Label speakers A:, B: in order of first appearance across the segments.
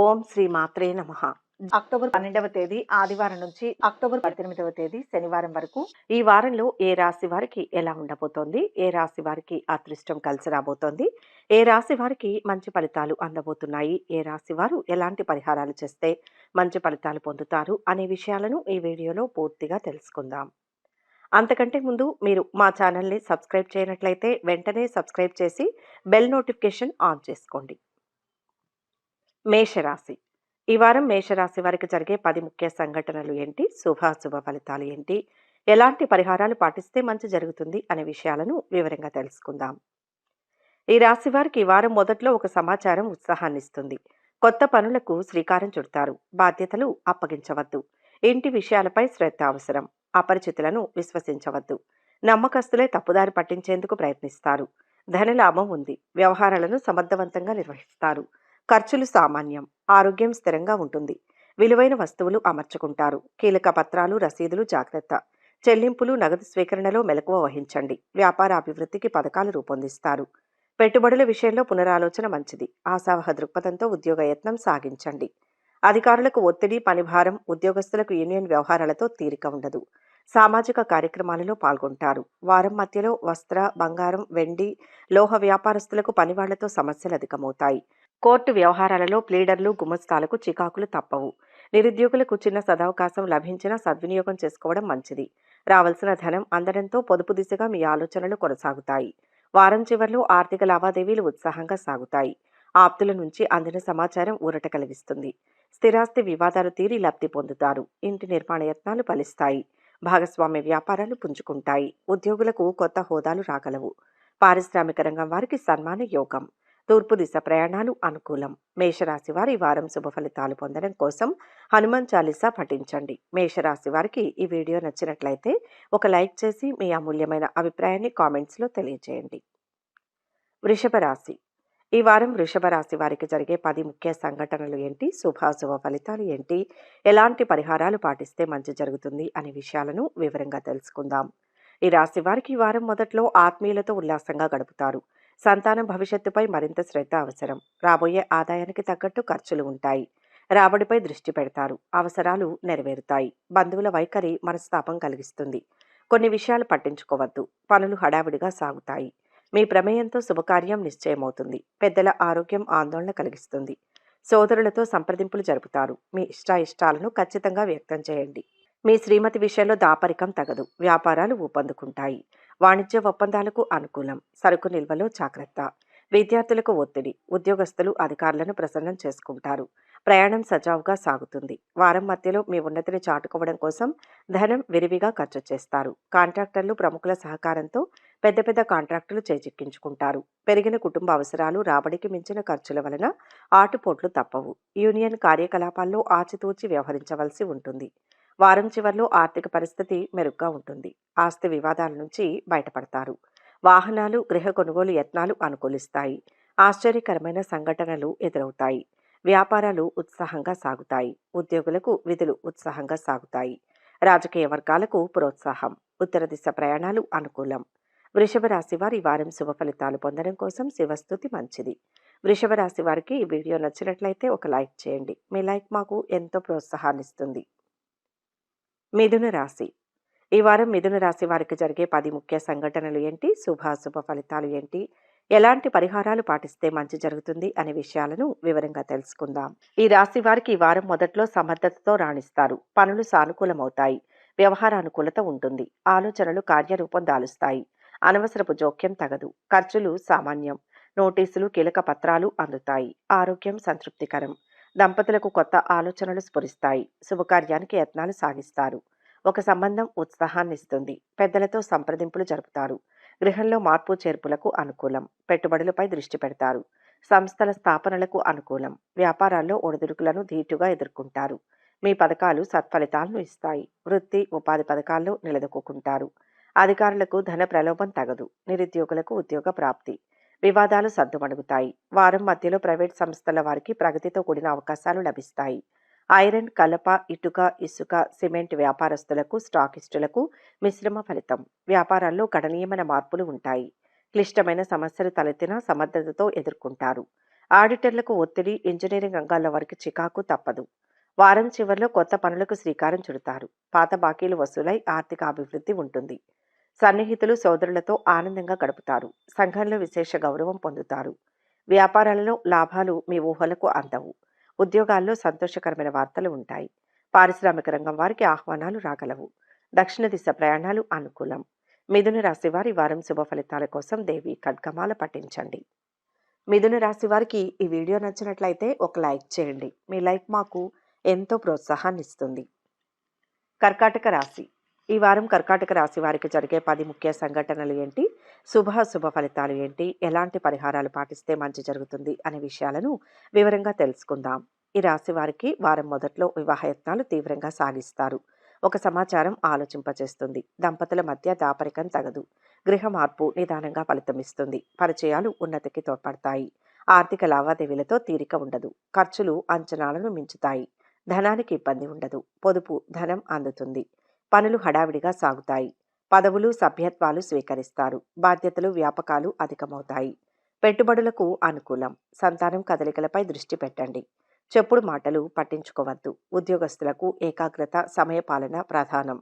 A: ఓం శ్రీ మాత్రే నమః. అక్టోబర్ 12వ తేదీ ఆదివారం నుంచి అక్టోబర్ 18వ తేదీ శనివారం వరకు ఈ వారంలో ఏ రాశి వారికి ఎలా ఉండబోతోంది, ఏ రాశి వారికి అదృష్టం కలిసి రాబోతోంది, ఏ రాశి వారికి మంచి ఫలితాలు అందబోతున్నాయి, ఏ రాశి వారు ఎలాంటి పరిహారాలు చేస్తే మంచి ఫలితాలు పొందుతారు అనే విషయాలను ఈ వీడియోలో పూర్తిగా తెలుసుకుందాం. అంతకంటే ముందు మీరు మా ఛానల్ని సబ్స్క్రైబ్ చేయనట్లయితే వెంటనే సబ్స్క్రైబ్ చేసి బెల్ నోటిఫికేషన్ ఆన్ చేసుకోండి. మేషరాశి. ఈ వారం మేషరాశి వారికి జరిగే 10 ముఖ్య సంఘటనలు ఏంటి, శుభాశుభ ఫలితాలు ఏంటి, ఎలాంటి పరిహారాలు పాటిస్తే మంచి జరుగుతుంది అనే విషయాలను వివరంగా తెలుసుకుందాం. ఈ రాశి వారికి ఈ వారం మొదట్లో ఒక సమాచారం ఉత్సాహాన్నిస్తుంది. కొత్త పనులకు శ్రీకారం చుడతారు. బాధ్యతలు అప్పగించవద్దు. ఇంటి విషయాలపై శ్రద్ధ అవసరం. అపరిచితులను విశ్వసించవద్దు. నమ్మకస్తులే తప్పుదారి పట్టించేందుకు ప్రయత్నిస్తారు. ధనలాభం ఉంది. వ్యవహారాలను సమర్థవంతంగా నిర్వహిస్తారు. ఖర్చులు సామాన్యం. ఆరోగ్యం స్థిరంగా ఉంటుంది. విలువైన వస్తువులు అమర్చుకుంటారు. కీలక పత్రాలు, రసీదులు జాగ్రత్త. చెల్లింపులు, నగదు స్వీకరణలో మెలకువ వహించండి. వ్యాపార అభివృద్ధికి పథకాలు రూపొందిస్తారు. పెట్టుబడుల విషయంలో పునరాలోచన మంచిది. ఆశావహ దృక్పథంతో ఉద్యోగ యత్నం సాగించండి. అధికారులకు ఒత్తిడి, పనిభారం, ఉద్యోగస్తులకు యూనియన్ వ్యవహారాలతో తీరిక ఉండదు. సామాజిక కార్యక్రమాలలో పాల్గొంటారు. వారం మధ్యలో వస్త్ర, బంగారం, వెండి, లోహ వ్యాపారస్తులకు పనివాళ్లతో సమస్యలు అధికమవుతాయి. కోర్టు వ్యవహారాలలో ప్లీడర్లు, గుమస్తాలకు చికాకులు తప్పవు. నిరుద్యోగులకు చిన్న సదవకాశం లభించినా సద్వినియోగం చేసుకోవడం మంచిది. రావాల్సిన ధనం అందడంతో పొదుపు దిశగా మీ ఆలోచనలు కొనసాగుతాయి. వారం చివర్లో ఆర్థిక లావాదేవీలు ఉత్సాహంగా సాగుతాయి. ఆప్తుల నుంచి అందిన సమాచారం ఊరట కలిగిస్తుంది. స్థిరాస్తి వివాదాలు తీరి లబ్ధి పొందుతారు. ఇంటి నిర్మాణ యత్నాలు ఫలిస్తాయి. భాగస్వామ్య వ్యాపారాలు పుంజుకుంటాయి. ఉద్యోగులకు కొత్త హోదాలు రాగలవు. పారిశ్రామిక రంగం వారికి సన్మాన యోగం. తూర్పు దిశ ప్రయాణాలు అనుకూలం. మేషరాశి వారి వారం శుభ ఫలితాలు పొందడం కోసం హనుమాన్ చాలీసా పఠించండి. మేషరాశి వారికి ఈ వీడియో నచ్చినట్లయితే ఒక లైక్ చేసి మీ అమూల్యమైన అభిప్రాయాన్ని కామెంట్స్లో తెలియజేయండి. వృషభ రాశి. ఈ వారం వృషభ రాశి వారికి జరిగే 10 ముఖ్య సంఘటనలు ఏంటి, శుభాశుభ ఫలితాలు ఏంటి, ఎలాంటి పరిహారాలు పాటిస్తే మంచి జరుగుతుంది అనే విషయాలను వివరంగా తెలుసుకుందాం. ఈ రాశి వారికి ఈ వారం మొదట్లో ఆత్మీయులతో ఉల్లాసంగా గడుపుతారు. సంతానం భవిష్యత్తుపై మరింత శ్రద్ధ అవసరం. రాబోయే ఆదాయానికి తగ్గట్టు ఖర్చులు ఉంటాయి. రాబడిపై దృష్టి పెడతారు. అవసరాలు నెరవేరుతాయి. బంధువుల వైఖరి మనస్తాపం కలిగిస్తుంది. కొన్ని విషయాలు పట్టించుకోవద్దు. పనులు హడావిడిగా సాగుతాయి. మీ ప్రమేయంతో శుభకార్యం నిశ్చయమవుతుంది. పెద్దల ఆరోగ్యం ఆందోళన కలిగిస్తుంది. సోదరులతో సంప్రదింపులు జరుపుతారు. మీ ఇష్టాలను ఖచ్చితంగా వ్యక్తం చేయండి. మీ శ్రీమతి విషయంలో దాపరికం తగదు. వ్యాపారాలు ఊపందుకుంటాయి. వాణిజ్య ఒప్పందాలకు అనుకూలం. సరుకు నిల్వలో జాగ్రత్త. విద్యార్థులకు ఒత్తిడి. ఉద్యోగస్తులు అధికారులను ప్రసన్నం చేసుకుంటారు. ప్రయాణం సజావుగా సాగుతుంది. వారం మధ్యలో మీ ఉన్నతిని చాటుకోవడం కోసం ధనం విరివిగా ఖర్చు చేస్తారు. కాంట్రాక్టర్లు ప్రముఖుల సహకారంతో పెద్ద పెద్ద కాంట్రాక్టులు చేజిక్కించుకుంటారు. పెరిగిన కుటుంబ అవసరాలు, రాబడికి మించిన ఖర్చుల వలన ఆటుపోట్లు తప్పవు. యూనియన్ కార్యకలాపాల్లో ఆచితూచి వ్యవహరించవలసి ఉంటుంది. వారం చివర్లో ఆర్థిక పరిస్థితి మెరుగ్గా ఉంటుంది. ఆస్తి వివాదాల నుంచి బయటపడతారు. వాహనాలు, గృహ కొనుగోలు యత్నాలు అనుకూలిస్తాయి. ఆశ్చర్యకరమైన సంఘటనలు ఎదురవుతాయి. వ్యాపారాలు ఉత్సాహంగా సాగుతాయి. ఉద్యోగులకు విధులు ఉత్సాహంగా సాగుతాయి. రాజకీయ వర్గాలకు ప్రోత్సాహం. ఉత్తర దిశ ప్రయాణాలు అనుకూలం. వృషభ రాశి వారి వారం శుభ ఫలితాలు పొందడం కోసం శివస్తుతి మంచిది. వృషభ రాశి వారికి ఈ వీడియో నచ్చినట్లయితే ఒక లైక్ చేయండి. మీ లైక్ మాకు ఎంతో ప్రోత్సాహాన్నిస్తుంది. మిథున రాశి. ఈ వారం మిథున రాశి వారికి జరిగే 10 ముఖ్య సంఘటనలు ఏంటి, శుభాశుభ ఫలితాలు ఏంటి, ఎలాంటి పరిహారాలు పాటిస్తే మంచి జరుగుతుంది అనే విషయాలను వివరంగా తెలుసుకుందాం. ఈ రాశి వారికి ఈ వారం మొదట్లో సమర్థతతో రాణిస్తారు. పనులు సానుకూలమవుతాయి. వ్యవహారానుకూలత ఉంటుంది. ఆలోచనలు కార్యరూపం దాలుస్తాయి. అనవసరపు జోక్యం తగదు. ఖర్చులు సామాన్యం. నోటీసులు, కీలక పత్రాలు అందుతాయి. ఆరోగ్యం సంతృప్తికరం. దంపతులకు కొత్త ఆలోచనలు స్ఫురిస్తాయి. శుభకార్యానికి యత్నాలు సాగిస్తారు. ఒక సంబంధం ఉత్సాహాన్నిస్తుంది. పెద్దలతో సంప్రదింపులు జరుపుతారు. గృహంలో మార్పు చేర్పులకు అనుకూలం. పెట్టుబడులపై దృష్టి పెడతారు. సంస్థల స్థాపనలకు అనుకూలం. వ్యాపారాల్లో ఒడిదుడుకులను ధీటుగా ఎదుర్కొంటారు. మీ పథకాలు సత్ఫలితాలను ఇస్తాయి. వృత్తి, ఉపాధి పథకాల్లో నిలదొక్కుంటారు. అధికారులకు ధన ప్రలోభం తగదు. నిరుద్యోగులకు ఉద్యోగ ప్రాప్తి. వివాదాలు సద్దుమణుగుతాయి. వారం మధ్యలో ప్రైవేట్ సంస్థల వారికి ప్రగతితో కూడిన అవకాశాలు లభిస్తాయి. ఐరన్, కలప, ఇటుక, ఇసుక, సిమెంట్ వ్యాపారస్తులకు, స్టాకిస్టులకు మిశ్రమ ఫలితం. వ్యాపారాల్లో గణనీయమైన మార్పులు ఉంటాయి. క్లిష్టమైన సమస్యలు తలెత్తినా సమర్థతతో ఎదుర్కొంటారు. ఆడిటర్లకు ఒత్తిడి, ఇంజనీరింగ్ రంగాల్లో వారికి చికాకు తప్పదు. వారం చివర్లో కొత్త పనులకు శ్రీకారం చుడతారు. పాత బాకీలు వసూలై ఆర్థిక అభివృద్ధి ఉంటుంది. సన్నిహితులు, సోదరులతో ఆనందంగా గడుపుతారు. సంఘంలో విశేష గౌరవం పొందుతారు. వ్యాపారాలలో లాభాలు మీ ఊహలకు అందవు. ఉద్యోగాల్లో సంతోషకరమైన వార్తలు ఉంటాయి. పారిశ్రామిక రంగం వారికి ఆహ్వానాలు రాగలవు. దక్షిణ దిశ ప్రయాణాలు అనుకూలం. మిథున రాశి వారి వారం శుభ ఫలితాల కోసం దేవి ఖడ్గమాల పఠించండి. మిథున రాశి వారికి ఈ వీడియో నచ్చినట్లయితే ఒక లైక్ చేయండి. మీ లైక్ మాకు ఎంతో ప్రోత్సాహాన్ని ఇస్తుంది. కర్కాటక రాశి. ఈ వారం కర్కాటక రాశి వారికి జరిగే 10 ముఖ్య సంఘటనలు ఏంటి, శుభ ఫలితాలు ఏంటి, ఎలాంటి పరిహారాలు పాటిస్తే మంచి జరుగుతుంది అనే విషయాలను వివరంగా తెలుసుకుందాం. ఈ రాశి వారికి వారం మొదట్లో వివాహయత్నాలు తీవ్రంగా సాగిస్తారు. ఒక సమాచారం ఆలోచింపచేస్తుంది. దంపతుల మధ్య దాపరికం తగదు. గృహ మార్పు నిదానంగా ఫలితమిస్తుంది. పరిచయాలు ఉన్నతికి తోడ్పడతాయి. ఆర్థిక లావాదేవీలతో తీరిక ఉండదు. ఖర్చులు అంచనాలను మించుతాయి. ధనానికి ఇబ్బంది ఉండదు. పొదుపు ధనం అందుతుంది. పనులు హడావిడిగా సాగుతాయి. పదవులు, సభ్యత్వాలు స్వీకరిస్తారు. బాధ్యతలు, వ్యాపకాలు అధికమవుతాయి. పెట్టుబడులకు అనుకూలం. సంతానం కదలికలపై దృష్టి పెట్టండి. చెప్పుడు మాటలు పట్టించుకోవద్దు. ఉద్యోగస్తులకు ఏకాగ్రత, సమయపాలన ప్రధానం.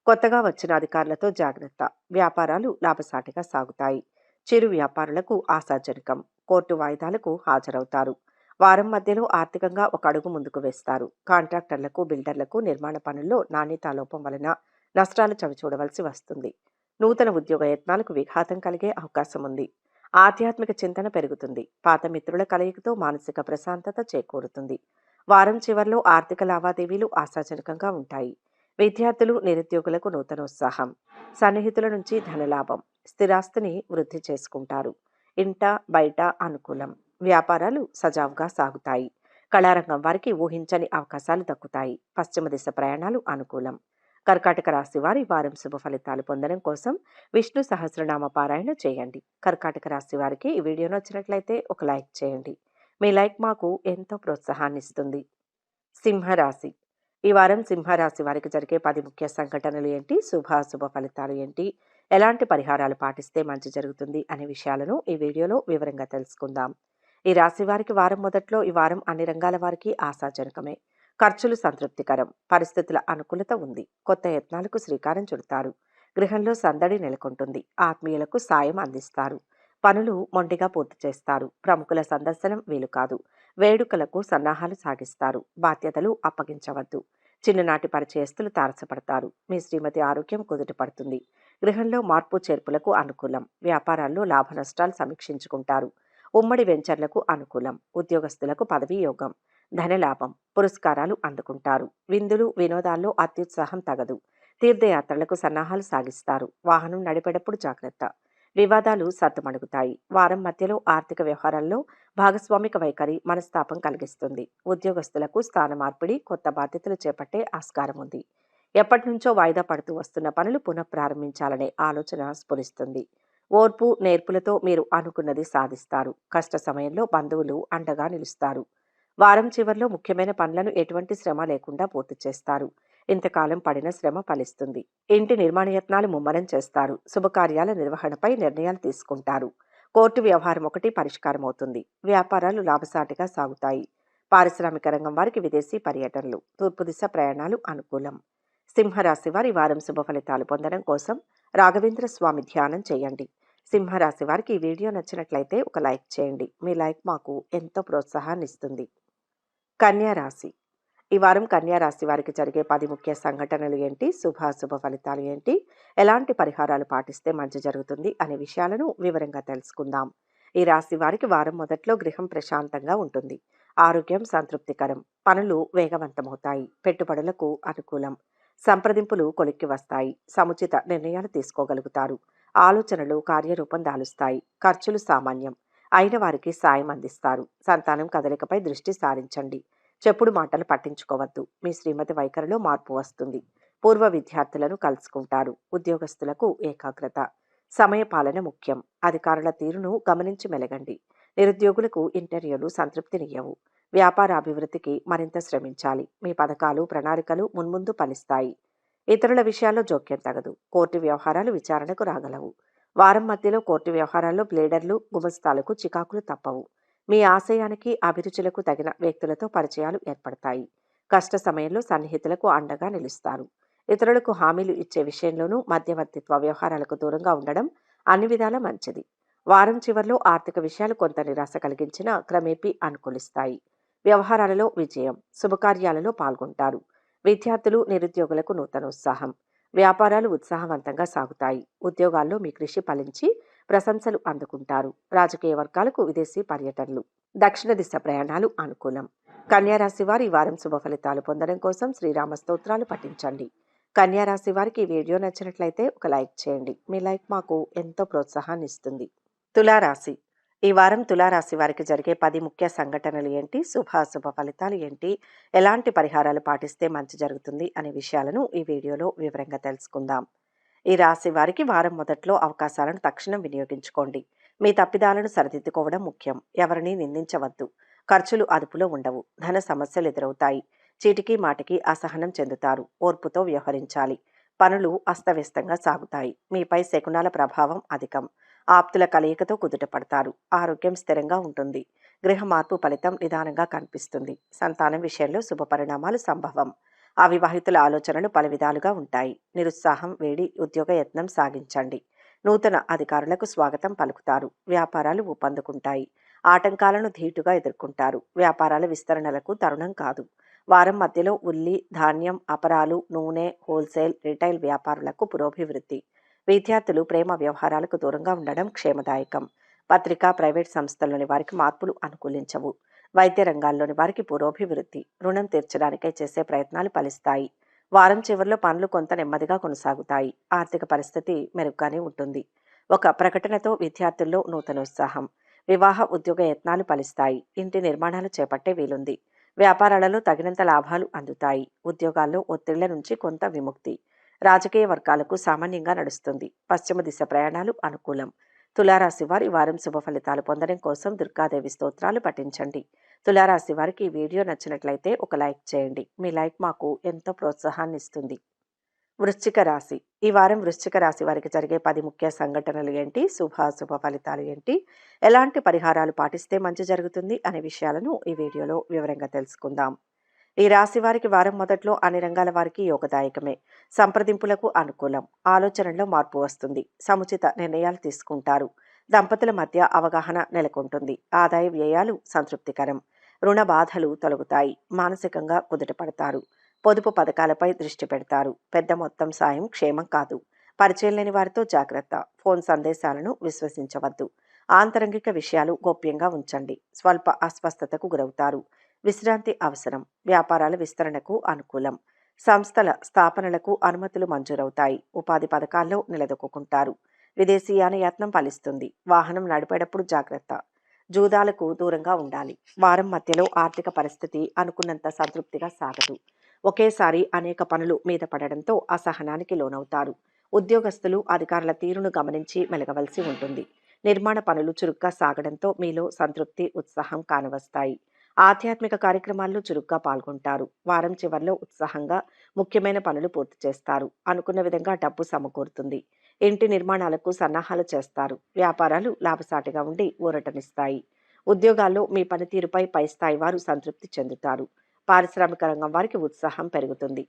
A: కొత్తగా వచ్చిన అధికారులతో జాగ్రత్త. వ్యాపారాలు లాభసాటిగా సాగుతాయి. చిరు వ్యాపారులకు ఆశాజనకం. కోర్టు వాయిదాలకు హాజరవుతారు. వారం మధ్యలో ఆర్థికంగా ఒక అడుగు ముందుకు వేస్తారు. కాంట్రాక్టర్లకు, బిల్డర్లకు నిర్మాణ పనుల్లో నాణ్యతా లోపం వలన నష్టాలు చవిచూడవలసి వస్తుంది. నూతన ఉద్యోగ యత్నాలకు విఘాతం కలిగే అవకాశం ఉంది. ఆధ్యాత్మిక చింతన పెరుగుతుంది. పాత మిత్రుల కలయికతో మానసిక ప్రశాంతత చేకూరుతుంది. వారం చివర్లో ఆర్థిక లావాదేవీలు ఆశాజనకంగా ఉంటాయి. విద్యార్థులు, నిరుద్యోగులకు నూతనోత్సాహం. సన్నిహితుల నుంచి ధనలాభం. స్థిరాస్తిని వృద్ధి చేసుకుంటారు. ఇంట బయట అనుకూలం. వ్యాపారాలు సజావుగా సాగుతాయి. కళారంగం వారికి ఊహించని అవకాశాలు దక్కుతాయి. పశ్చిమ దిశ ప్రయాణాలు అనుకూలం. కర్కాటక రాశి వారి వారం శుభ ఫలితాలు పొందడం కోసం విష్ణు సహస్రనామ పారాయణ చేయండి. కర్కాటక రాశి వారికి ఈ వీడియో నచ్చినట్లయితే ఒక లైక్ చేయండి. మీ లైక్ మాకు ఎంతో ప్రోత్సాహాన్ని ఇస్తుంది. సింహరాశి. ఈ వారం సింహరాశి వారికి జరిగే 10 ముఖ్య సంఘటనలు ఏంటి, శుభ ఫలితాలు ఏంటి, ఎలాంటి పరిహారాలు పాటిస్తే మంచి జరుగుతుంది అనే విషయాలను ఈ వీడియోలో వివరంగా తెలుసుకుందాం. ఈ రాశి వారికి వారం మొదట్లో ఈ వారం అన్ని రంగాల వారికి ఆశాజనకమే. ఖర్చులు సంతృప్తికరం. పరిస్థితుల అనుకూలత ఉంది. కొత్త యత్నాలకు శ్రీకారం చుడతారు. గృహంలో సందడి నెలకొంటుంది. ఆత్మీయులకు సాయం అందిస్తారు. పనులు మొండిగా పూర్తి చేస్తారు. ప్రముఖుల సందర్శనం వీలు కాదు. వేడుకలకు సన్నాహాలు సాగిస్తారు. బాధ్యతలు అప్పగించవద్దు. చిన్ననాటి పరిచయస్తులు తారసపడతారు. మీ శ్రీమతి ఆరోగ్యం కుదుట పడుతుంది. గృహంలో మార్పు చేర్పులకు అనుకూలం. వ్యాపారాల్లో లాభ నష్టాలు సమీక్షించుకుంటారు. ఉమ్మడి వెంచర్లకు అనుకూలం. ఉద్యోగస్తులకు పదవీ యోగం. ధనలాభం. పురస్కారాలు అందుకుంటారు. విందులు, వినోదాల్లో అత్యుత్సాహం తగదు. తీర్థయాత్రలకు సన్నాహాలు సాగిస్తారు. వాహనం నడిపేటప్పుడు జాగ్రత్త. వివాదాలు సద్దుమణుగుతాయి. వారం మధ్యలో ఆర్థిక వ్యవహారాల్లో భాగస్వామిక వైఖరి మనస్తాపం కలిగిస్తుంది. ఉద్యోగస్తులకు స్థాన మార్పిడి, కొత్త బాధ్యతలు చేపట్టే ఆస్కారం ఉంది. ఎప్పటి నుంచో వాయిదా పడుతూ వస్తున్న పనులు పునఃప్రారంభించాలనే ఆలోచన స్ఫురిస్తుంది. ఓర్పు, నేర్పులతో మీరు అనుకున్నది సాధిస్తారు. కష్ట సమయంలో బంధువులు అండగా నిలుస్తారు. వారం చివర్లో ముఖ్యమైన పనులను ఎటువంటి శ్రమ లేకుండా పూర్తి చేస్తారు. ఇంతకాలం పడిన శ్రమ ఫలిస్తుంది. ఇంటి నిర్మాణ యత్నాలు ముమ్మరం చేస్తారు. శుభకార్యాల నిర్వహణపై నిర్ణయాలు తీసుకుంటారు. కోర్టు వ్యవహారం ఒకటి పరిష్కారం అవుతుంది. వ్యాపారాలు లాభసాటిగా సాగుతాయి. పారిశ్రామిక రంగం వారికి విదేశీ పర్యటనలు, తూర్పు దిశ ప్రయాణాలు అనుకూలం. సింహరాశి వారి వారం శుభ ఫలితాలు పొందడం కోసం రాఘవేంద్ర స్వామి ధ్యానం చేయండి. సింహరాశి వారికి ఈ వీడియో నచ్చినట్లయితే ఒక లైక్ చేయండి. మీ లైక్ మాకు ఎంతో ప్రోత్సాహాన్ని ఇస్తుంది. కన్యా రాశి. ఈ వారం కన్యా రాశి వారికి జరిగే 10 ముఖ్య సంఘటనలు ఏంటి, శుభ ఫలితాలు ఏంటి, ఎలాంటి పరిహారాలు పాటిస్తే మంచి జరుగుతుంది అనే విషయాలను వివరంగా తెలుసుకుందాం. ఈ రాశి వారికి వారం మొదట్లో గృహం ప్రశాంతంగా ఉంటుంది. ఆరోగ్యం సంతృప్తికరం. పనులు వేగవంతమవుతాయి. పెట్టుబడులకు అనుకూలం. సంప్రదింపులు కొలిక్కి వస్తాయి. సముచిత నిర్ణయాలు తీసుకోగలుగుతారు. ఆలోచనలు కార్యరూపం దాలుస్తాయి. ఖర్చులు సామాన్యం. అయిన వారికి సాయం అందిస్తారు. సంతానం కదలికపై దృష్టి సారించండి. చెప్పుడు మాటలు పట్టించుకోవద్దు. మీ శ్రీమతి వైఖరిలో మార్పు వస్తుంది. పూర్వ విద్యార్థులను కలుసుకుంటారు. ఉద్యోగస్తులకు ఏకాగ్రత. సమయపాలన ముఖ్యం. అధికారుల తీరును గమనించి మెలగండి. నిరుద్యోగులకు ఇంటర్వ్యూలు సంతృప్తినియ్యవు. వ్యాపార అభివృద్ధికి మరింత శ్రమించాలి. మీ పథకాలు, ప్రణాళికలు మున్ముందు ఫలిస్తాయి. ఇతరుల విషయాల్లో జోక్యం తగదు. కోర్టు వ్యవహారాలు విచారణకు రాగలవు. వారం మధ్యలో కోర్టు వ్యవహారాల్లో ప్లేడర్లు, గుమస్తాలకు చికాకులు తప్పవు. మీ ఆశయానికి, అభిరుచులకు తగిన వ్యక్తులతో పరిచయాలు ఏర్పడతాయి. కష్ట సమయంలో సన్నిహితులకు అండగా నిలుస్తారు. ఇతరులకు హామీలు ఇచ్చే విషయంలోనూ మధ్యవర్తిత్వ వ్యవహారాలకు దూరంగా ఉండడం అన్ని విధాలా మంచిది. వారం చివర్లో ఆర్థిక విషయాలు కొంత నిరాశ కలిగించినా క్రమేపీ అనుకూలిస్తాయి. వ్యవహారాలలో విజయం, శుభకార్యాలలో పాల్గొంటారు. విద్యార్థులు, నిరుద్యోగులకు నూతనోత్సాహం. వ్యాపారాలు ఉత్సాహవంతంగా సాగుతాయి. ఉద్యోగాల్లో మీ కృషి ఫలించి ప్రశంసలు అందుకుంటారు. రాజకీయ వర్గాలకు విదేశీ పర్యటనలు, దక్షిణ దిశ ప్రయాణాలు అనుకూలం. కన్యా రాశి వారు ఈ వారం శుభ ఫలితాలు పొందడం కోసం శ్రీరామ స్తోత్రాలు పఠించండి. కన్యా రాశి వారికి ఈ వీడియో నచ్చినట్లయితే ఒక లైక్ చేయండి. మీ లైక్ మాకు ఎంతో ప్రోత్సాహాన్ని ఇస్తుంది. తులారాశి. ఈ వారం తులారాశి వారికి జరిగే 10 ముఖ్య సంఘటనలు ఏంటి? శుభాశుభ ఫలితాలు ఏంటి? ఎలాంటి పరిహారాలు పాటిస్తే మంచి జరుగుతుంది అనే విషయాలను ఈ వీడియోలో వివరంగా తెలుసుకుందాం. ఈ రాశి వారికి వారం మొదట్లో అవకాశాలను తక్షణం వినియోగించుకోండి. మీ తప్పిదాలను సరిదిద్దుకోవడం ముఖ్యం. ఎవరిని నిందించవద్దు. ఖర్చులు అదుపులో ఉండవు. ధన సమస్యలు ఎదురవుతాయి. చీటికి మాటికి అసహనం చెందుతారు. ఓర్పుతో వ్యవహరించాలి. పనులు అస్తవ్యస్తంగా సాగుతాయి. మీపై శకునాల ప్రభావం అధికం. ఆప్తుల కలయికతో కుదుట పడతారు. ఆరోగ్యం స్థిరంగా ఉంటుంది. గృహ మార్పు ఫలితం నిదానంగా కనిపిస్తుంది. సంతానం విషయంలో శుభ పరిణామాలు సంభవం. అవివాహితుల ఆలోచనలు పలు విధాలుగా ఉంటాయి. నిరుత్సాహం వేడి ఉద్యోగ యత్నం సాగించండి. నూతన అధికారులకు స్వాగతం పలుకుతారు. వ్యాపారాలు ఊపందుకుంటాయి. ఆటంకాలను ధీటుగా ఎదుర్కొంటారు. వ్యాపారాల విస్తరణలకు తరుణం కాదు. వారం మధ్యలో ఉల్లి, ధాన్యం, అపరాలు, నూనె, హోల్సేల్, రిటైల్ వ్యాపారులకు పురోభివృద్ధి. విద్యార్థులు ప్రేమ వ్యవహారాలకు దూరంగా ఉండడం క్షేమదాయకం. పత్రికా, ప్రైవేట్ సంస్థల్లోని వారికి మార్పులు అనుకూలించవు. వైద్య రంగాల్లోని వారికి పురోభివృద్ధి. రుణం తీర్చడానికై చేసే ప్రయత్నాలు ఫలిస్తాయి. వారం చివరిలో పనులు కొంత నెమ్మదిగా కొనసాగుతాయి. ఆర్థిక పరిస్థితి మెరుగ్గానే ఉంటుంది. ఒక ప్రకటనతో విద్యార్థుల్లో నూతనోత్సాహం. వివాహ ఉద్యోగ యత్నాలు ఫలిస్తాయి. ఇంటి నిర్మాణాలు చేపట్టే వీలుంది. వ్యాపారాలలో తగినంత లాభాలు అందుతాయి. ఉద్యోగాల్లో ఒత్తిళ్ల నుంచి కొంత విముక్తి. రాజకీయ వర్గాలకు సామాన్యంగా నడుస్తుంది. పశ్చిమ దిశ ప్రయాణాలు అనుకూలం. తులారాశి వారు ఈ వారం శుభ ఫలితాలు పొందడం కోసం దుర్గాదేవి స్తోత్రాలు పఠించండి. తులారాశి వారికి ఈ వీడియో నచ్చినట్లయితే ఒక లైక్ చేయండి. మీ లైక్ మాకు ఎంతో ప్రోత్సాహాన్ని ఇస్తుంది. వృశ్చిక రాశి. ఈ వారం వృశ్చిక రాశి వారికి జరిగే 10 ముఖ్య సంఘటనలు ఏంటి? శుభాశుభ ఫలితాలు ఏంటి? ఎలాంటి పరిహారాలు పాటిస్తే మంచి జరుగుతుంది అనే విషయాలను ఈ వీడియోలో వివరంగా తెలుసుకుందాం. ఈ రాశి వారికి వారం మొదట్లో అన్ని రంగాల వారికి యోగదాయకమే. సంప్రదింపులకు అనుకూలం. ఆలోచనల్లో మార్పు వస్తుంది. సముచిత నిర్ణయాలు తీసుకుంటారు. దంపతుల మధ్య అవగాహన నెలకొంటుంది. ఆదాయ వ్యయాలు సంతృప్తికరం. రుణ బాధలు తొలగుతాయి. మానసికంగా కుదుట పడతారు. పొదుపు పథకాలపై దృష్టి పెడతారు. పెద్ద మొత్తం సాయం క్షేమం కాదు. పరిచయం లేని వారితో జాగ్రత్త. ఫోన్ సందేశాలను విశ్వసించవద్దు. ఆంతరంగిక విషయాలు గోప్యంగా ఉంచండి. స్వల్ప అస్వస్థతకు గురవుతారు. విశ్రాంతి అవసరం. వ్యాపారాల విస్తరణకు అనుకూలం. సంస్థల స్థాపనలకు అనుమతులు మంజూరవుతాయి. ఉపాధి పథకాల్లో నిలదొక్కుంటారు. విదేశీయాన యత్నం ఫలిస్తుంది. వాహనం నడిపేటప్పుడు జాగ్రత్త. జూదాలకు దూరంగా ఉండాలి. వారం మధ్యలో ఆర్థిక పరిస్థితి అనుకున్నంత సంతృప్తిగా సాగదు. ఒకేసారి అనేక పనులు మీద పడడంతో అసహనానికి లోనవుతారు. ఉద్యోగస్తులు అధికారుల తీరును గమనించి మెలగవలసి ఉంటుంది. నిర్మాణ పనులు చురుగ్గా సాగడంతో మీలో సంతృప్తి, ఉత్సాహం కానవస్తాయి. ఆధ్యాత్మిక కార్యక్రమాల్లో చురుగ్గా పాల్గొంటారు. వారం చివర్లో ఉత్సాహంగా ముఖ్యమైన పనులు పూర్తి చేస్తారు. అనుకున్న విధంగా డబ్బు సమకూరుతుంది. ఇంటి నిర్మాణాలకు సన్నాహాలు చేస్తారు. వ్యాపారాలు లాభసాటిగా ఉండి ఊరటనిస్తాయి. ఉద్యోగాల్లో మీ పనితీరుపై పై స్థాయి వారు సంతృప్తి చెందుతారు. పారిశ్రామిక రంగం వారికి ఉత్సాహం పెరుగుతుంది.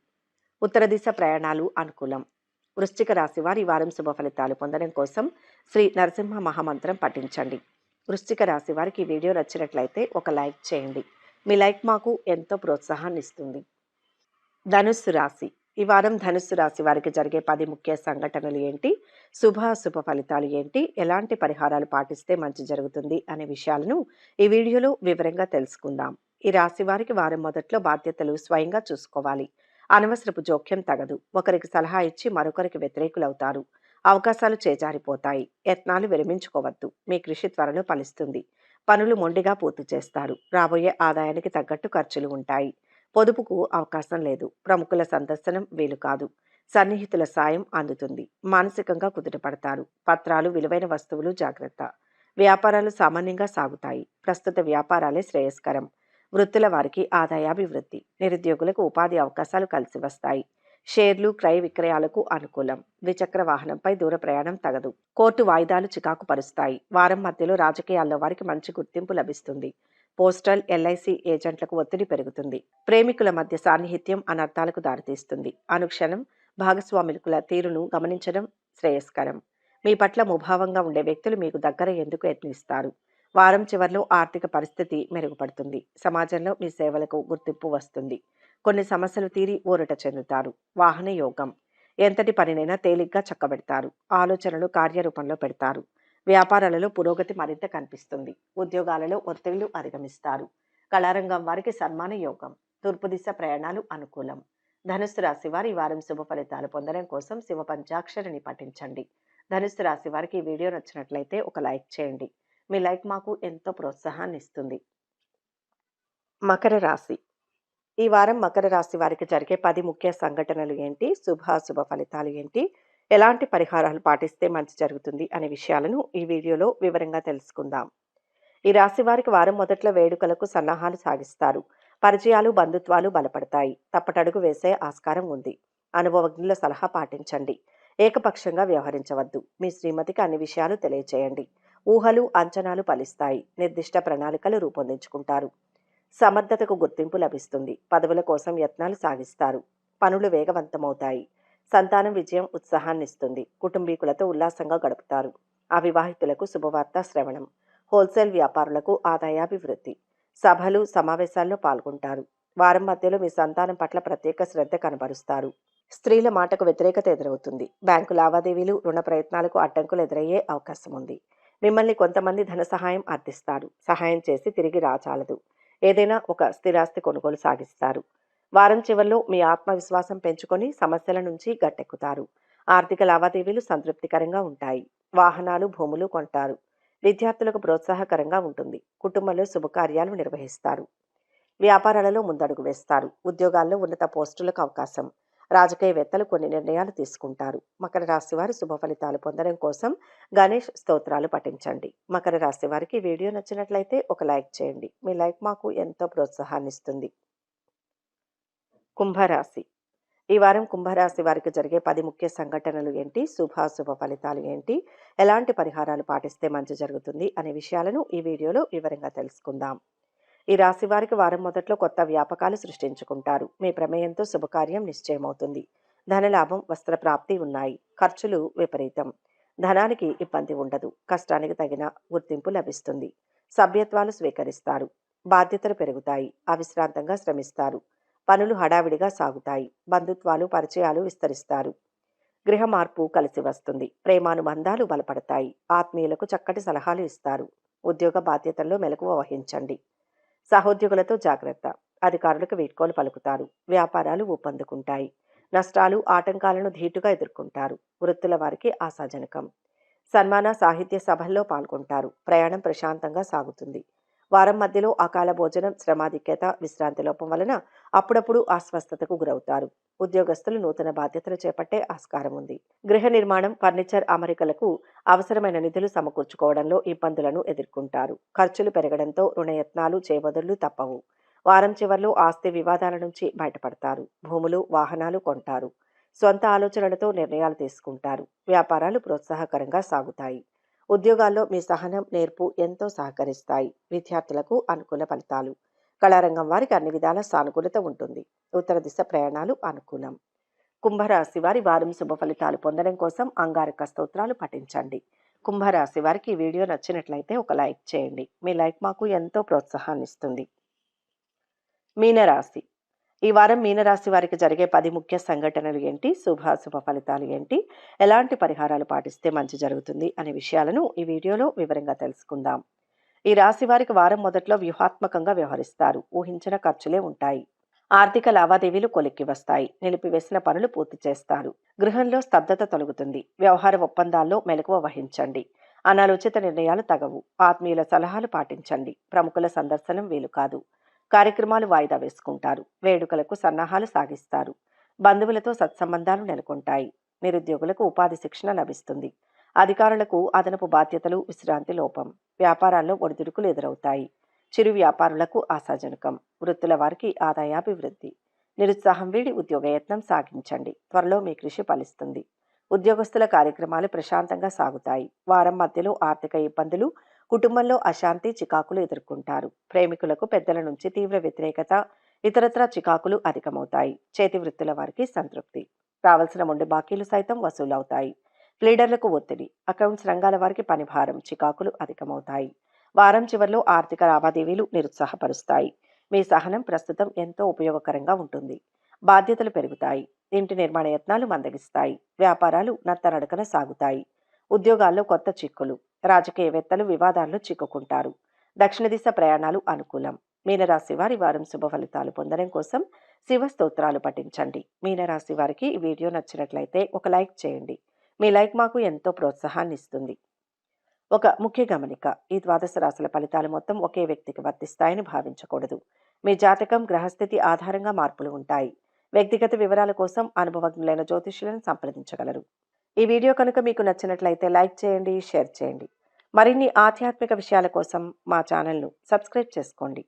A: ఉత్తర దిశ ప్రయాణాలు అనుకూలం. వృశ్చిక రాశి వారి వారం శుభ ఫలితాలు పొందడం కోసం శ్రీ నరసింహ మహామంత్రం పఠించండి. వృశ్చిక రాశి వారికి ఈ వీడియో నచ్చినట్లయితే ఒక లైక్ చేయండి. మీ లైక్ మాకు ఎంతో ప్రోత్సాహాన్ని ఇస్తుంది. ధనుస్సు రాశి. ఈ వారం ధనుస్సు రాశి వారికి జరిగే 10 ముఖ్య సంఘటనలు ఏంటి? శుభ ఫలితాలు ఏంటి? ఎలాంటి పరిహారాలు పాటిస్తే మంచి జరుగుతుంది అనే విషయాలను ఈ వీడియోలో వివరంగా తెలుసుకుందాం. ఈ రాశి వారికి వారం మొదట్లో బాధ్యతలు స్వయంగా చూసుకోవాలి. అనవసరపు జోక్యం తగదు. ఒకరికి సలహా ఇచ్చి మరొకరికి వ్యతిరేకులవుతారు. అవకాశాలు చేజారిపోతాయి. యత్నాలు విరమించుకోవద్దు. మీ కృషి త్వరలో ఫలిస్తుంది. పనులు మొండిగా పూర్తి చేస్తారు. రాబోయే ఆదాయానికి తగ్గట్టు ఖర్చులు ఉంటాయి. పొదుపుకు అవకాశం లేదు. ప్రముఖుల సందర్శనం వీలు కాదు. సన్నిహితుల సాయం అందుతుంది. మానసికంగా కుదుటపడతారు. పత్రాలు, విలువైన వస్తువులు జాగ్రత్త. వ్యాపారాలు సామాన్యంగా సాగుతాయి. ప్రస్తుత వ్యాపారాలే శ్రేయస్కరం. వృత్తుల వారికి ఆదాయాభివృద్ధి. నిరుద్యోగులకు ఉపాధి అవకాశాలు కలిసి వస్తాయి. షేర్లు క్రయ విక్రయాలకు అనుకూలం. ద్విచక్ర వాహనంపై దూర ప్రయాణం తగదు. కోర్టు వాయిదాలు చికాకు పరుస్తాయి. వారం మధ్యలో రాజకీయాల్లో వారికి మంచి గుర్తింపు లభిస్తుంది. పోస్టల్, ఎల్ఐసి ఏజెంట్లకు ఒత్తిడి పెరుగుతుంది. ప్రేమికుల మధ్య సాన్నిహిత్యం అనర్థాలకు దారితీస్తుంది. అనుక్షణం భాగస్వాముల తీరును గమనించడం శ్రేయస్కరం. మీ పట్ల ముభావంగా ఉండే వ్యక్తులు మీకు దగ్గర ఎందుకు యత్నిస్తారు. వారం చివర్లో ఆర్థిక పరిస్థితి మెరుగుపడుతుంది. సమాజంలో మీ సేవలకు గుర్తింపు వస్తుంది. కొన్ని సమస్యలు తీరి ఊరట చెందుతారు. వాహన యోగం. ఎంతటి పనినైనా తేలిగ్గా చక్కబెడతారు. ఆలోచనలు కార్యరూపంలో పెడతారు. వ్యాపారాలలో పురోగతి మరింత కనిపిస్తుంది. ఉద్యోగాలలో ఒత్తిళ్లు అధిగమిస్తారు. కళారంగం వారికి సన్మాన యోగం. తూర్పు దిశ ప్రయాణాలు అనుకూలం. ధనుస్సు రాశి వారి ఈ వారం శుభ ఫలితాలు పొందడం కోసం శివ పంచాక్షరిని పఠించండి. ధనుస్సు రాశి వారికి ఈ వీడియో నచ్చినట్లయితే ఒక లైక్ చేయండి. మీ లైక్ మాకు ఎంతో ప్రోత్సాహాన్ని ఇస్తుంది. మకర రాశి. ఈ వారం మకర రాశి వారికి జరిగే 10 ముఖ్య సంఘటనలు ఏంటి, శుభాశుభ ఫలితాలు ఏంటి, ఎలాంటి పరిహారాలు పాటిస్తే మంచి జరుగుతుంది అనే విషయాలను ఈ వీడియోలో వివరంగా తెలుసుకుందాం. ఈ రాశి వారికి వారం మొదట్లో వేడుకలకు సన్నాహాలు సాగిస్తారు. పరిచయాలు బంధుత్వాలు బలపడతాయి. తప్పటడుగు వేసే ఆస్కారం ఉంది. అనుభవజ్ఞుల సలహా పాటించండి. ఏకపక్షంగా వ్యవహరించవద్దు. మీ శ్రీమతికి అన్ని విషయాలు తెలియచేయండి. ఊహలు అంచనాలు ఫలిస్తాయి. నిర్దిష్ట ప్రణాళికలు రూపొందించుకుంటారు. సమర్థతకు గుర్తింపు లభిస్తుంది. పదవుల కోసం యత్నాలు సాగిస్తారు. పనులు వేగవంతమవుతాయి. సంతానం విజయం ఉత్సాహాన్నిస్తుంది. కుటుంబీకులతో ఉల్లాసంగా గడుపుతారు. అవివాహితులకు శుభవార్త శ్రవణం. హోల్సేల్ వ్యాపారులకు ఆదాయాభివృద్ధి. సభలు సమావేశాల్లో పాల్గొంటారు. వారం మధ్యలో మీ సంతానం పట్ల ప్రత్యేక శ్రద్ధ కనబరుస్తారు. స్త్రీల మాటకు వ్యతిరేకత ఎదురవుతుంది. బ్యాంకు లావాదేవీలు రుణ ప్రయత్నాలకు అడ్డంకులు ఎదురయ్యే అవకాశం ఉంది. మిమ్మల్ని కొంతమంది ధన సహాయం అర్థిస్తారు. సహాయం చేసి తిరిగి రాచాలదు. ఏదైనా ఒక స్థిరాస్తి కొనుగోలు సాగిస్తారు. వారం చివరిలో మీ ఆత్మవిశ్వాసం పెంచుకొని సమస్యల నుంచి గట్టెక్కుతారు. ఆర్థిక లావాదేవీలు సంతృప్తికరంగా ఉంటాయి. వాహనాలు భూములు కొంటారు. విద్యార్థులకు ప్రోత్సాహకరంగా ఉంటుంది. కుటుంబంలో శుభకార్యాలు నిర్వహిస్తారు. వ్యాపారాలలో ముందడుగు వేస్తారు. ఉద్యోగాల్లో ఉన్నత పోస్టులకు అవకాశం. రాజకీయవేత్తలు కొన్ని నిర్ణయాలు తీసుకుంటారు. మకర రాశి వారి శుభ ఫలితాలు పొందడం కోసం గణేష్ స్తోత్రాలు పఠించండి. మకర రాశి వారికి వీడియో నచ్చినట్లయితే ఒక లైక్ చేయండి. మీ లైక్ మాకు ఎంతో ప్రోత్సాహాన్ని ఇస్తుంది. కుంభరాశి. ఈ వారం కుంభరాశి వారికి జరిగే 10 ముఖ్య సంఘటనలు ఏంటి, శుభాశుభ ఫలితాలు ఏంటి, ఎలాంటి పరిహారాలు పాటిస్తే మంచి జరుగుతుంది అనే విషయాలను ఈ వీడియోలో వివరంగా తెలుసుకుందాం. ఈ రాశి వారికి వారం మొదట్లో కొత్త వ్యాపకాలు సృష్టించుకుంటారు. మీ ప్రమేయంతో శుభకార్యం నిశ్చయమవుతుంది. ధనలాభం వస్త్ర ప్రాప్తి ఉన్నాయి. ఖర్చులు విపరీతం. ధనానికి ఇబ్బంది ఉండదు. కష్టానికి తగిన గుర్తింపు లభిస్తుంది. సభ్యత్వాలు స్వీకరిస్తారు. బాధ్యతలు పెరుగుతాయి. అవిశ్రాంతంగా శ్రమిస్తారు. పనులు హడావిడిగా సాగుతాయి. బంధుత్వాలు పరిచయాలు విస్తరిస్తారు. గృహ మార్పు కలిసి వస్తుంది. ప్రేమానుబంధాలు బలపడతాయి. ఆత్మీయులకు చక్కటి సలహాలు ఇస్తారు. ఉద్యోగ బాధ్యతల్లో మెలకువ వహించండి. సహోద్యోగులతో జాగ్రత్త. అధికారులకు వీడ్కోలు పలుకుతారు. వ్యాపారాలు ఊపందుకుంటాయి. నష్టాలు ఆటంకాలను ధీటుగా ఎదుర్కొంటారు. వృత్తుల వారికి ఆశాజనకం. సన్మాన సాహిత్య సభల్లో పాల్గొంటారు. ప్రయాణం ప్రశాంతంగా సాగుతుంది. వారం మధ్యలో అకాల భోజనం, శ్రమాధిక్యత, విశ్రాంతి లోపం వలన అప్పుడప్పుడు అస్వస్థతకు గురవుతారు. ఉద్యోగస్తులు నూతన బాధ్యతలు చేపట్టే ఆస్కారం ఉంది. గృహ నిర్మాణం, ఫర్నిచర్ అమరికలకు అవసరమైన నిధులు సమకూర్చుకోవడంలో ఇబ్బందులను ఎదుర్కొంటారు. ఖర్చులు పెరగడంతో రుణయత్నాలు చేయబదులు తప్పవు. వారం చివర్లో ఆస్తి వివాదాల నుంచి బయటపడతారు. భూములు వాహనాలు కొంటారు. సొంత ఆలోచనలతో నిర్ణయాలు తీసుకుంటారు. వ్యాపారాలు ప్రోత్సాహకరంగా సాగుతాయి. ఉద్యోగాల్లో మీ సహనం నేర్పు ఎంతో సహకరిస్తాయి. విద్యార్థులకు అనుకూల ఫలితాలు. కళారంగం వారికి అన్ని విధాల సానుకూలత ఉంటుంది. ఉత్తర దిశ ప్రయాణాలు అనుకూలం. కుంభరాశి వారి వారం శుభ ఫలితాలు పొందడం కోసం అంగారక స్తోత్రాలు పఠించండి. కుంభరాశి వారికి ఈ వీడియో నచ్చినట్లయితే ఒక లైక్ చేయండి. మీ లైక్ మాకు ఎంతో ప్రోత్సాహాన్ని ఇస్తుంది. మీనరాశి. ఈ వారం మీనరాశి వారికి జరిగే 10 ముఖ్య సంఘటనలు ఏంటి, శుభాశుభ ఫలితాలు ఏంటి, ఎలాంటి పరిహారాలు పాటిస్తే మంచి జరుగుతుంది అనే విషయాలను ఈ వీడియోలో వివరంగా తెలుసుకుందాం. ఈ రాశి వారికి వారం మొదట్లో వ్యూహాత్మకంగా వ్యవహరిస్తారు. ఊహించిన ఖర్చులే ఉంటాయి. ఆర్థిక లావాదేవీలు కొలిక్కి వస్తాయి. నిలిపివేసిన పనులు పూర్తి చేస్తారు. గృహంలో స్తబ్దత తొలగుతుంది. వ్యవహార ఒప్పందాల్లో మెలకువ వహించండి. అనాలోచిత నిర్ణయాలు తగవు. ఆత్మీయుల సలహాలు పాటించండి. ప్రముఖుల సందర్శనం వీలు కాదు. కార్యక్రమాలు వాయిదా వేసుకుంటారు. వేడుకలకు సన్నాహాలు సాగిస్తారు. బంధువులతో సత్సంబంధాలు నెలకొంటాయి. నిరుద్యోగులకు ఉపాధి శిక్షణ లభిస్తుంది. అధికారులకు అదనపు బాధ్యతలు, విశ్రాంతి లోపం. వ్యాపారాల్లో ఒడిదుడుకులు ఎదురవుతాయి. చిరు వ్యాపారులకు ఆశాజనకం. వృత్తుల వారికి ఆదాయాభివృద్ధి. నిరుత్సాహం వీడి ఉద్యోగయత్నం సాగించండి. త్వరలో మీ కృషి ఫలిస్తుంది. ఉద్యోగస్తుల కార్యక్రమాలు ప్రశాంతంగా సాగుతాయి. వారం మధ్యలో ఆర్థిక ఇబ్బందులు, కుటుంబంలో అశాంతి, చికాకులు ఎదుర్కొంటారు. ప్రేమికులకు పెద్దల నుంచి తీవ్ర వ్యతిరేకత, ఇతరత్రా చికాకులు అధికమవుతాయి. చేతి వృత్తుల వారికి సంతృప్తి. రావాల్సిన మొండి బాకీలు సైతం వసూలవుతాయి. లీడర్లకు ఒత్తిడి, అకౌంట్స్ రంగాల వారికి పని భారం, చికాకులు అధికమవుతాయి. వారం చివరిలో ఆర్థిక లావాదేవీలు నిరుత్సాహపరుస్తాయి. మీ సహనం ప్రస్తుతం ఎంతో ఉపయోగకరంగా ఉంటుంది. బాధ్యతలు పెరుగుతాయి. ఇంటి నిర్మాణ యత్నాలు మందగిస్తాయి. వ్యాపారాలు నత్తనడకన సాగుతాయి. ఉద్యోగాల్లో కొత్త చిక్కులు, రాజకీయవేత్తలు వివాదాల్లో చిక్కుకుంటారు. దక్షిణ దిశ ప్రయాణాలు అనుకూలం. మీనరాశి వారి వారం శుభ ఫలితాలు పొందడం కోసం శివ స్తోత్రాలు పఠించండి. మీనరాశి వారికి ఈ వీడియో నచ్చినట్లయితే ఒక లైక్ చేయండి. మీ లైక్ మాకు ఎంతో ప్రోత్సాహాన్ని ఇస్తుంది. ఒక ముఖ్య గమనిక: ఈ ద్వాదశ రాశుల ఫలితాలు మొత్తం ఒకే వ్యక్తికి వర్తిస్తాయని భావించకూడదు. మీ జాతకం, గ్రహస్థితి ఆధారంగా మార్పులు ఉంటాయి. వ్యక్తిగత వివరాల కోసం అనుభవజ్ఞులైన జ్యోతిష్యులను సంప్రదించగలరు. ఈ వీడియో కనుక మీకు నచ్చినట్లయితే లైక్ చేయండి, షేర్ చేయండి. మరిన్ని ఆధ్యాత్మిక విషయాల కోసం మా ఛానల్ను సబ్స్క్రైబ్ చేసుకోండి.